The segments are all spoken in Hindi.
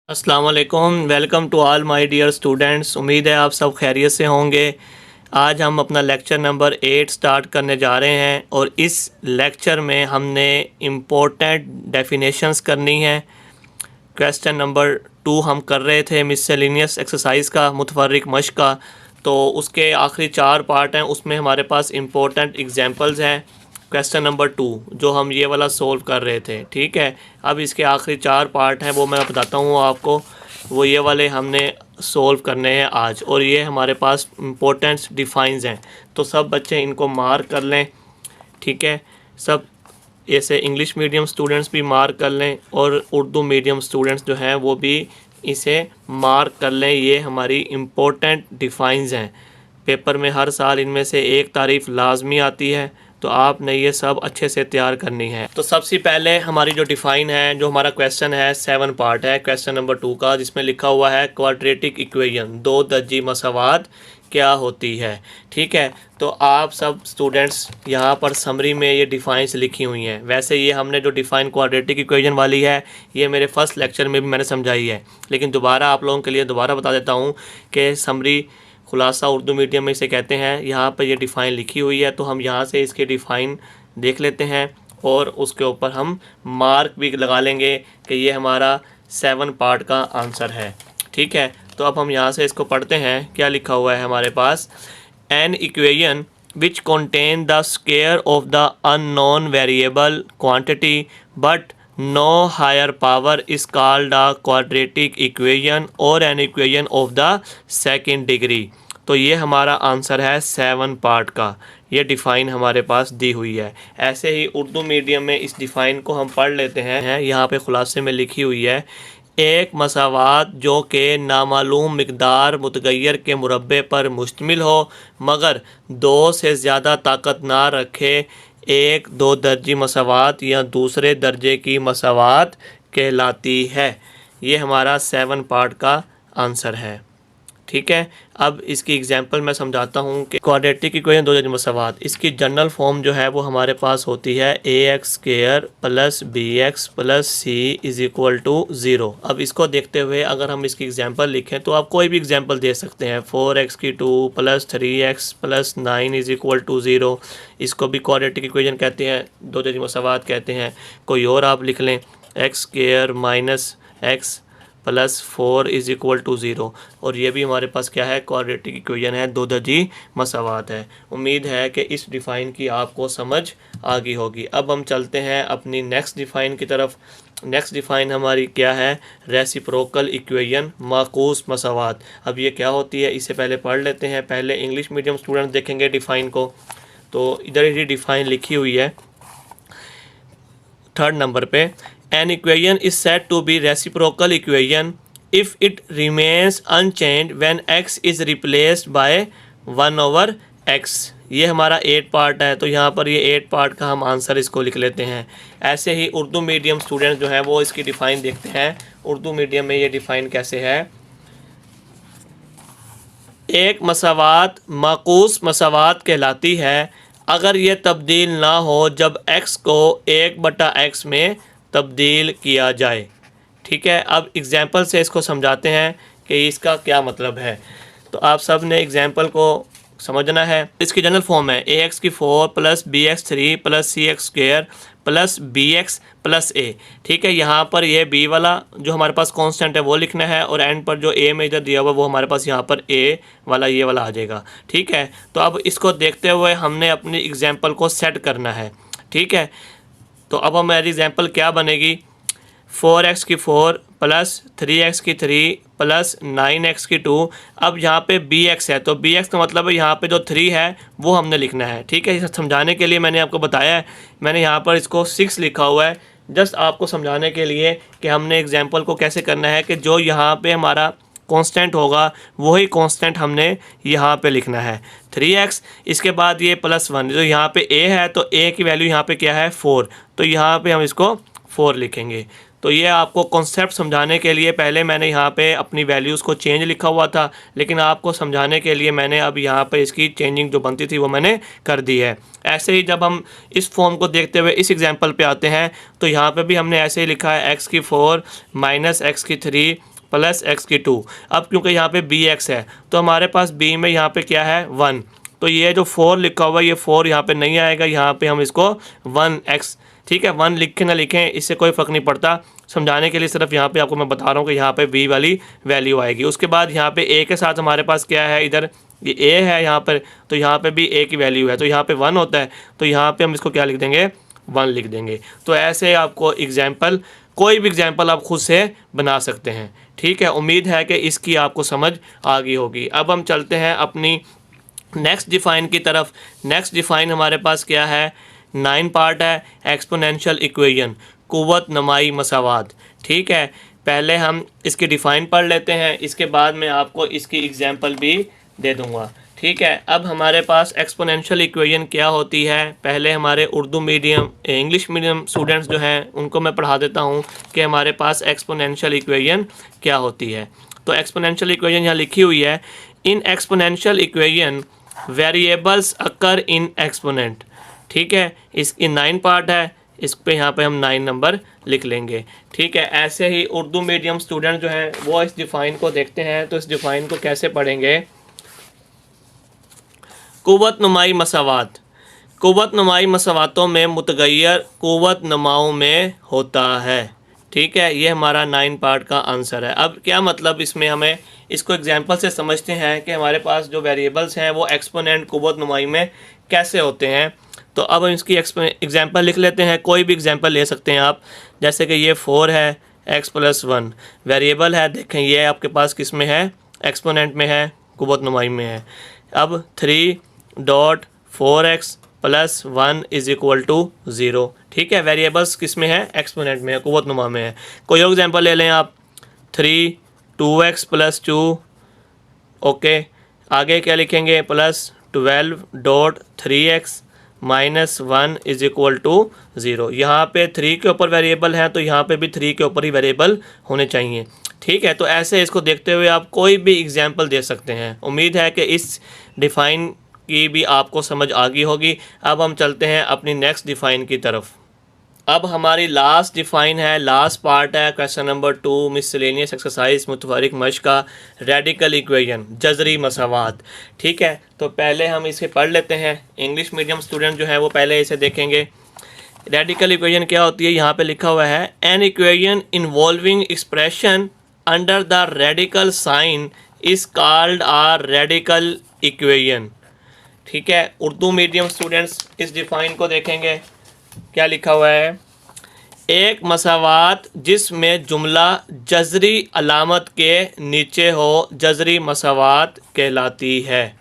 अस्सलाम वालेकुम। Welcome to all my dear students. उम्मीद है आप सब खैरियत से होंगे। आज हम अपना लेक्चर नंबर 8 स्टार्ट करने जा रहे हैं और इस लेक्चर में हमने इम्पोर्टेंट डेफिनेशंस करनी है। क्वेश्चन नंबर 2 हम कर रहे थे मिससेलेनियस एक्सरसाइज का, मुतफर्रिक मश्क का, तो उसके आखिरी 4 पार्ट हैं, उसमें हमारे पास इम्पोर्टेंट एग्जांपल्स हैं। क्वेश्चन नंबर 2 जो हम ये वाला सोल्व कर रहे थे, ठीक है। अब इसके आखिरी 4 पार्ट हैं, वो मैं बताता हूँ आपको। वो ये वाले हमने सोल्व करने हैं आज, और ये हमारे पास इम्पोर्टेंट डिफाइंस हैं, तो सब बच्चे इनको मार्क कर लें, ठीक है। सब ऐसे इंग्लिश मीडियम स्टूडेंट्स भी मार्क कर लें और उर्दू मीडियम स्टूडेंट्स जो हैं वो भी इसे मार्क कर लें। ये हमारी इम्पोर्टेंट डिफाइंस हैं। पेपर में हर साल इनमें से एक तारीफ़ लाजमी आती है, तो आपने ये सब अच्छे से तैयार करनी है। तो सबसे पहले हमारी जो डिफ़ाइन है, जो हमारा क्वेश्चन है 7 पार्ट है क्वेश्चन नंबर 2 का, जिसमें लिखा हुआ है क्वाड्रेटिक इक्वेशन, दो दर्जी मसावात क्या होती है, ठीक है। तो आप सब स्टूडेंट्स यहाँ पर समरी में ये डिफाइंस लिखी हुई हैं। वैसे ये हमने जो डिफ़ाइन क्वाड्रेटिक इक्वेशन वाली है, ये मेरे फर्स्ट लेक्चर में भी मैंने समझाई है, लेकिन दोबारा आप लोगों के लिए दोबारा बता देता हूँ कि समरी खुलासा उर्दू मीडियम में इसे कहते हैं। यहाँ पर ये डिफ़ाइन लिखी हुई है, तो हम यहाँ से इसके डिफ़ाइन देख लेते हैं और उसके ऊपर हम मार्क भी लगा लेंगे कि ये हमारा 7 पार्ट का आंसर है, ठीक है। तो अब हम यहाँ से इसको पढ़ते हैं। क्या लिखा हुआ है हमारे पास? An equation which contain the square of the unknown variable quantity but no higher power is called a quadratic equation or an equation of the second degree। तो ये हमारा आंसर है 7 पार्ट का। ये डिफ़ाइन हमारे पास दी हुई है। ऐसे ही उर्दू मीडियम में इस डिफ़ाइन को हम पढ़ लेते हैं। यहाँ पे खुलासे में लिखी हुई है, एक मसावात जो कि नामालूम मिकदार मुतगैर के मुरब्बे पर मुश्तमिल हो मगर 2 से ज़्यादा ताकत ना रखे, एक दो दर्जी मसावात या दूसरे दर्जे की मसावात कहलाती है। ये हमारा 7 पार्ट का आंसर है, ठीक है। अब इसकी एग्जांपल मैं समझाता हूँ कि क्वाड्रेटिक इक्वेशन दो दर्जी मसावात, इसकी जनरल फॉर्म जो है वो हमारे पास होती है ax² + bx + c = 0। अब इसको देखते हुए अगर हम इसकी एग्जांपल लिखें तो आप कोई भी एग्जांपल दे सकते हैं। 4x² + 3x + 9 = 0। इसको भी क्वाड्रेटिक इक्वेशन कहते हैं, दो दर्जी मसावात कहते हैं। कोई और आप लिख लें, x² - x + 4 = 0, और ये भी हमारे पास क्या है? क्वाड्रेटिक इक्वेशन है, दो दर्जी मसावात है। उम्मीद है कि इस डिफ़ाइन की आपको समझ आ गई होगी। अब हम चलते हैं अपनी नेक्स्ट डिफ़ाइन की तरफ। नेक्स्ट डिफ़ाइन हमारी क्या है? रेसिप्रोकल इक्वेशन, माकूस मसावात। अब ये क्या होती है, इसे पहले पढ़ लेते हैं। पहले इंग्लिश मीडियम स्टूडेंट देखेंगे डिफ़ाइन को, तो इधर ही डिफ़ाइन लिखी हुई है 3rd नंबर पे। An equation is said to be reciprocal equation if it remains unchanged when x is replaced by 1/x। ये हमारा 8 पार्ट है, तो यहाँ पर ये 8 पार्ट का हम आंसर इसको लिख लेते हैं। ऐसे ही उर्दू मीडियम स्टूडेंट जो है वो इसकी डिफ़ाइन देखते हैं। उर्दू मीडियम में ये डिफ़ाइन कैसे है? एक मसावात माकूस मसावात कहलाती है अगर ये तब्दील ना हो जब x को 1/x में तब्दील किया जाए, ठीक है। अब एग्जांपल से इसको समझाते हैं कि इसका क्या मतलब है। तो आप सब ने एग्जांपल को समझना है। इसकी जनरल फॉर्म है ax4 + bx3 + cx² + bx + a, ठीक है। यहाँ पर ये b वाला जो हमारे पास कांस्टेंट है वो लिखना है, और एंड पर जो a में इधर दिया हुआ वो हमारे पास यहाँ पर a वाला ये वाला आ जाएगा, ठीक है। तो अब इसको देखते हुए हमने अपनी एग्जांपल को सेट करना है, ठीक है। तो अब हमारी एग्जांपल क्या बनेगी? 4x4 + 3x3 + 9x2। अब यहाँ पे bx है, तो bx का मतलब है यहाँ पे जो 3 है वो हमने लिखना है, ठीक है। इसे समझाने के लिए मैंने आपको बताया है, मैंने यहाँ पर इसको 6 लिखा हुआ है, जस्ट आपको समझाने के लिए कि हमने एग्जांपल को कैसे करना है कि जो यहाँ पे हमारा कांस्टेंट होगा वही कांस्टेंट हमने यहाँ पे लिखना है 3x। इसके बाद ये +1, जो यहाँ पे a है तो a की वैल्यू यहाँ पे क्या है? 4, तो यहाँ पे हम इसको 4 लिखेंगे। तो ये आपको कॉन्सेप्ट समझाने के लिए पहले मैंने यहाँ पे अपनी वैल्यूज़ को चेंज लिखा हुआ था, लेकिन आपको समझाने के लिए मैंने अब यहाँ पे इसकी चेंजिंग जो बनती थी वो मैंने कर दी है। ऐसे ही जब हम इस फॉर्म को देखते हुए इस एग्जांपल पे आते हैं तो यहाँ पे भी हमने ऐसे ही लिखा है x4 - x3 प्लस एक्स की 2। अब क्योंकि यहाँ पे बी एक्स है तो हमारे पास बी में यहाँ पे क्या है 1, तो ये जो 4 लिखा हुआ है ये 4 यहाँ पे नहीं आएगा, यहाँ पे हम इसको 1x, ठीक है, 1 लिखें ना लिखें इससे कोई फ़र्क नहीं पड़ता, समझाने के लिए सिर्फ यहाँ पे आपको मैं बता रहा हूँ कि यहाँ पे b वाली वैल्यू आएगी। उसके बाद यहाँ पे a के साथ हमारे पास क्या है, इधर ये a है यहाँ पर, तो यहाँ पे भी a की वैल्यू है, तो यहाँ पे 1 होता है, तो यहाँ पे हम इसको क्या लिख देंगे 1 लिख देंगे। तो ऐसे आपको एग्जाम्पल, कोई भी एग्जाम्पल आप खुद से बना सकते हैं, ठीक है। उम्मीद है कि इसकी आपको समझ आ गई होगी। अब हम चलते हैं अपनी नेक्स्ट डिफ़ाइन की तरफ। नेक्स्ट डिफ़ाइन हमारे पास क्या है, 9 पार्ट है, एक्सपोनेंशियल इक्वेशन, कुव्वत नमाई मसावात, ठीक है। पहले हम इसकी डिफ़ाइन पढ़ लेते हैं, इसके बाद मैं आपको इसकी एग्जांपल भी दे दूंगा, ठीक है। अब हमारे पास एक्सपोनेंशियल इक्वेशन क्या होती है, पहले हमारे Urdu medium English medium students जो हैं उनको मैं पढ़ा देता हूँ कि हमारे पास एक्सपोनेंशियल इक्वेशन क्या होती है। तो एक्सपोनेंशियल इक्वेशन यहाँ लिखी हुई है, in exponential equation variables occur in exponent, ठीक है। इसकी 9 पार्ट है, इस पे यहाँ पे हम 9 नंबर लिख लेंगे, ठीक है। ऐसे ही उर्दू मीडियम स्टूडेंट जो हैं वो इस डिफ़ाइन को देखते हैं, तो इस डिफ़ाइन को कैसे पढ़ेंगे, कुव्वत नुमाई मसावात, कुव्वत नुमाई मसावातों में मुतगय्यर कुव्वत नुमाओं में होता है, ठीक है। ये हमारा 9 पार्ट का आंसर है। अब क्या मतलब, इसमें हमें इसको एग्जांपल से समझते हैं कि हमारे पास जो वेरिएबल्स हैं वो एक्सपोनेंट कुव्वत नुमाई में कैसे होते हैं। तो अब हम इसकी एग्जांपल लिख लेते हैं, कोई भी एग्जांपल ले सकते हैं आप, जैसे कि ये 4 है, x + 1 वेरिएबल है, देखें ये आपके पास किस में है, एक्सपोनेंट में है, कुव्वत नुमाई में है। अब 3.4x + 1 = 0, ठीक है। वेरिएबल्स किस में है, एक्सपोनेंट में है, कुव्वत नुमा में है। कोई और एग्जांपल ले लें आप, 2x + 2, ओके। आगे क्या लिखेंगे, प्लस 12.3x - 1 = 0। यहाँ पे 3 के ऊपर वेरिएबल है तो यहाँ पे भी 3 के ऊपर ही वेरिएबल होने चाहिए, ठीक है। तो ऐसे इसको देखते हुए आप कोई भी एग्जांपल दे सकते हैं। उम्मीद है कि इस डिफ़ाइन की भी आपको समझ आ गई होगी। अब हम चलते हैं अपनी नेक्स्ट डिफ़ाइन की तरफ। अब हमारी लास्ट डिफ़ाइन है, लास्ट पार्ट है, क्वेश्चन नंबर 2 मिसलेनियस एक्सरसाइज मुतफरिक मश्क का, रेडिकल इक्वेशन, जज़री मसावात, ठीक है। तो पहले हम इसे पढ़ लेते हैं, इंग्लिश मीडियम स्टूडेंट जो है वो पहले इसे देखेंगे। रेडिकल इक्वेशन क्या होती है, यहाँ पे लिखा हुआ है, an equation involving expression under the radical sign is called a radical equation, ठीक है। उर्दू मीडियम स्टूडेंट्स इस डिफ़ाइन को देखेंगे, क्या लिखा हुआ है, एक मसावात जिसमें जुमला जज़री अलामत के नीचे हो जज़री मसावात कहलाती है,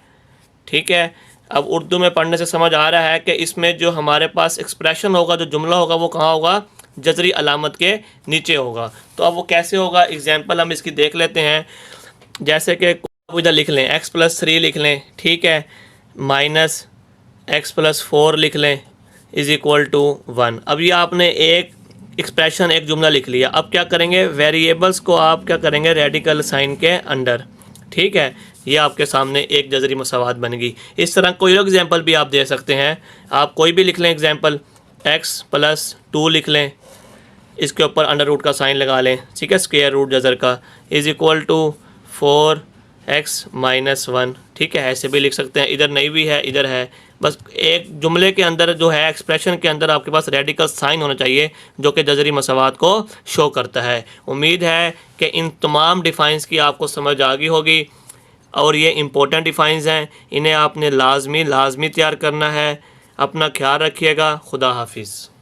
ठीक है। अब उर्दू में पढ़ने से समझ आ रहा है कि इसमें जो हमारे पास एक्सप्रेशन होगा, जो जुमला होगा वो कहाँ होगा, जज़री अलामत के नीचे होगा। तो अब वो कैसे होगा, एग्जांपल हम इसकी देख लेते हैं। जैसे कि इधर लिख लें x + 3 लिख लें, ठीक है, -x + 4 लिख लें = 1। अब ये आपने एक एक्सप्रेशन, एक जुमला लिख लिया। अब क्या करेंगे, वेरिएबल्स को आप क्या करेंगे, रेडिकल साइन के अंडर, ठीक है। ये आपके सामने एक जज़री मसावात बन गई। इस तरह कोई और एग्जांपल भी आप दे सकते हैं, आप कोई भी लिख लें एग्जांपल, x + 2 लिख लें, इसके ऊपर अंडर रूट का साइन लगा लें, ठीक है, स्क्वायर रूट जज़र का, = 4x - 1, ठीक है। ऐसे भी लिख सकते हैं, इधर नहीं भी है इधर है, बस एक जुमले के अंदर जो है, एक्सप्रेशन के अंदर आपके पास रेडिकल साइन होना चाहिए जो कि जज़री मसावात को शो करता है। उम्मीद है कि इन तमाम डिफ़ाइंस की आपको समझ आ गई होगी और ये इम्पोर्टेंट डिफ़ाइंस हैं, इन्हें आपने लाजमी तैयार करना है। अपना ख्याल रखिएगा, खुदा हाफिज़।